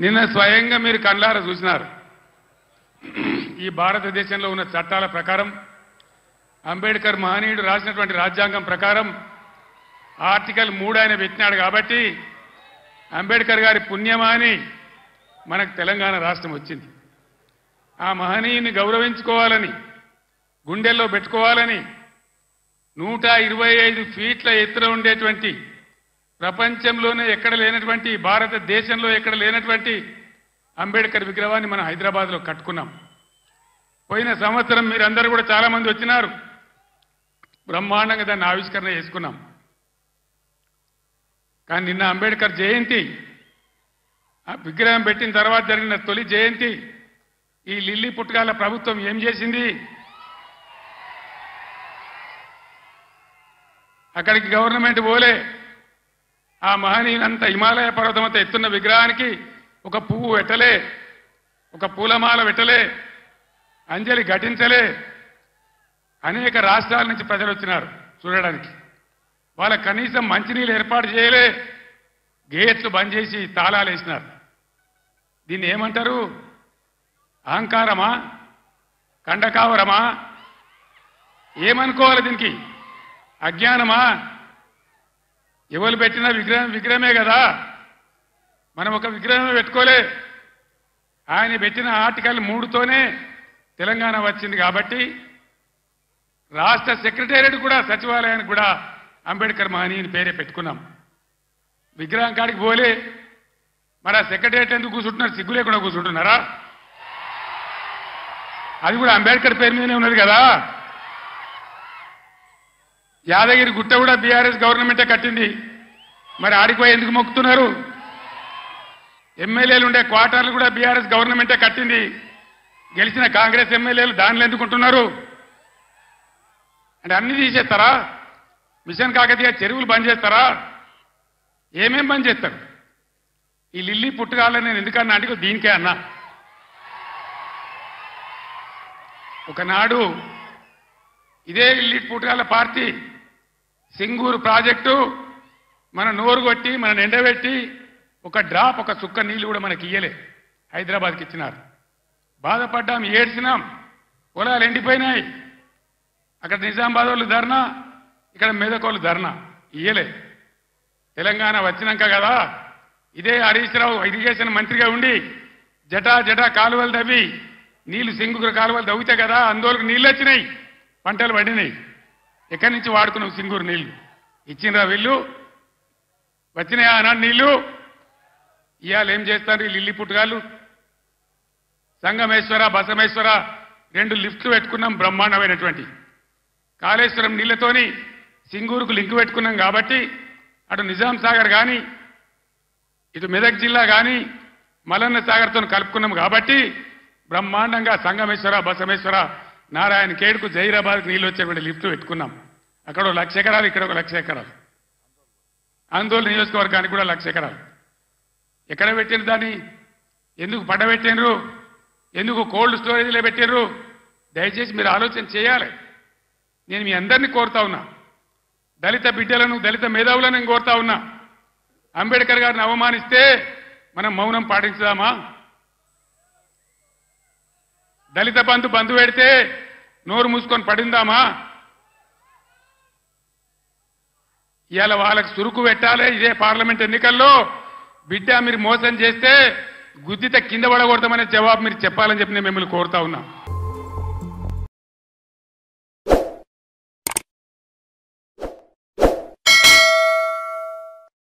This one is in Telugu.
నిన్న స్వయంగా మీరు కళ్ళారా చూసినారు. ఈ భారతదేశంలో ఉన్న చట్టాల ప్రకారం అంబేద్కర్ మహనీయుడు రాసినటువంటి రాజ్యాంగం ప్రకారం ఆర్టికల్ 3 ఆయన పెట్టినాడు కాబట్టి అంబేద్కర్ గారి పుణ్యమాని మనకు తెలంగాణ రాష్ట్రం వచ్చింది. ఆ మహనీయుని గౌరవించుకోవాలని గుండెల్లో పెట్టుకోవాలని 125 ఫీట్ల ఎత్తున ఉండేటువంటి ప్రపంచంలోనే ఎక్కడ లేనటువంటి భారతదేశంలో ఎక్కడ లేనటువంటి అంబేద్కర్ విగ్రహాన్ని మనం హైదరాబాద్లో కట్టుకున్నాం. పోయిన సంవత్సరం మీరందరూ కూడా చాలా మంది వచ్చినారు. బ్రహ్మాండంగా దాన్ని ఆవిష్కరణ చేసుకున్నాం. కానీ నిన్న అంబేద్కర్ జయంతి ఆ విగ్రహం పెట్టిన తర్వాత జరిగిన తొలి జయంతి ఈ లిల్లీ పుట్టగాల ప్రభుత్వం ఏం చేసింది? అక్కడికి గవర్నమెంట్ పోలే. ఆ మహనీయునంత హిమాలయ పర్వతమంతా ఎత్తున్న విగ్రహానికి ఒక పువ్వు పెట్టలే, ఒక పూలమాల పెట్టలే, అంజలి ఘటించలే. అనేక రాష్ట్రాల నుంచి ప్రజలు వచ్చినారు చూడడానికి. వాళ్ళ కనీసం మంచినీళ్ళు ఏర్పాటు చేయలే, గేట్లు బంద్ చేసి తాళాలు వేసినారు. దీన్ని ఏమంటారు? అహంకారమా? కండకావరమా? ఏమనుకోవాలి దీనికి? అజ్ఞానమా? ఎవరు పెట్టిన విగ్రహమే కదా. మనం ఒక విగ్రహమే పెట్టుకోలే. ఆయన పెట్టిన ఆర్టికల్ 3తోనే తెలంగాణ వచ్చింది కాబట్టి రాష్ట్ర సెక్రటేరియట్ కూడా సచివాలయానికి కూడా అంబేద్కర్ మహనీయుని పేరే పెట్టుకున్నాం. విగ్రహం కాడికి పోలే. మరి ఆ సెక్రటేరియట్ ఎందుకు కూర్చుంటున్నారు? సిగ్గు లేకుండా కూర్చుంటున్నారా? అది కూడా అంబేద్కర్ పేరు మీదనే ఉన్నది కదా. యాదగిరి గుట్ట కూడా బీఆర్ఎస్ గవర్నమెంటే కట్టింది. మరి ఆడిపోయి ఎందుకు మొక్కుతున్నారు? ఎమ్మెల్యేలు ఉండే క్వార్టర్లు కూడా బీఆర్ఎస్ గవర్నమెంటే కట్టింది. గెలిచిన కాంగ్రెస్ ఎమ్మెల్యేలు దానిలో ఎందుకుంటున్నారు? అంటే అన్ని తీసేస్తారా? మిషన్ కాకతీయ చెరువులు బంద్ చేస్తారా? ఏమేం బంద్ చేస్తారు? ఈ లిల్లీ పుట్టుగాలని నేను ఎందుకన్నా అంటే దీనికే అన్నా. ఒకనాడు ఇదే లిల్లీ పుట్టుగాల పార్టీ సింగూరు ప్రాజెక్టు మన నోరు కొట్టి మన ఎండబెట్టి ఒక డ్రాప్ ఒక చుక్క నీళ్లు కూడా మనకి ఇయ్యలే. హైదరాబాద్కి ఇచ్చినారు. బాధపడ్డాం, ఏడ్చినాం. పొలాలు ఎండిపోయినాయి. అక్కడ నిజామాబాద్ వాళ్ళు ధర్నా, ఇక్కడ మెదకోళ్ళు ధర్నా. ఇయ్యలే. తెలంగాణ వచ్చినాక కదా ఇదే హరీష్ రావు ఇరిగేషన్ మంత్రిగా ఉండి జటా కాలువలు తవ్వి నీళ్లు సింగూరు కాలువలు తవ్వితే కదా అందులోకి నీళ్ళు వచ్చినాయి, పంటలు పడినాయి. ఎక్కడి నుంచి వాడుకున్నావు సింగూరు నీళ్లు? ఇచ్చినరా వీళ్ళు? వచ్చినాయా అన్నాడు నీళ్లు? ఇవాళ ఏం చేస్తారు ఈ లిల్లీ పుట్టుగాళ్ళు? సంగమేశ్వర బసమేశ్వర 2 లిఫ్ట్లు పెట్టుకున్నాం బ్రహ్మాండమైనటువంటి. కాళేశ్వరం నీళ్లతోని సింగూరుకు లింకు పెట్టుకున్నాం కాబట్టి అటు నిజాం సాగర్ కానీ ఇటు మెదక్ జిల్లా కానీ మలన్న సాగర్తో కలుపుకున్నాం కాబట్టి బ్రహ్మాండంగా సంగమేశ్వర బసమేశ్వర నారాయణ ఖేడ్కు జైరాబాద్కు నీళ్ళు వచ్చేటువంటి లిఫ్ట్లు పెట్టుకున్నాం. అక్కడ 1,00,000 ఎకరాలు, ఇక్కడ 1,00,000 ఎకరాలు. ఆందోళన నియోజకవర్గానికి కూడా 1,00,000 ఎకరాలు. ఎక్కడ పెట్టిన దాన్ని? ఎందుకు పడబెట్టినరు? ఎందుకు కోల్డ్ స్టోరేజ్లో పెట్టినరు? దయచేసి మీరు ఆలోచన చేయాలి. నేను మీ అందరినీ కోరుతా ఉన్నా, దళిత బిడ్డలను దళిత మేధావులను నేను కోరుతా ఉన్నా. అంబేద్కర్ గారిని అవమానిస్తే మనం మౌనం పాటించుదామా? దళిత బంధు పెడితే నోరు మూసుకొని పడిందామా? ఇవాళ వాళ్ళకి సురుకు పెట్టాలి. ఇదే పార్లమెంట్ ఎన్నికల్లో బిడ్డ మీరు మోసం చేస్తే గుద్దిత కింద పడకూడదామనే జవాబు మీరు చెప్పాలని చెప్పి నేను మిమ్మల్ని కోరుతా ఉన్నా.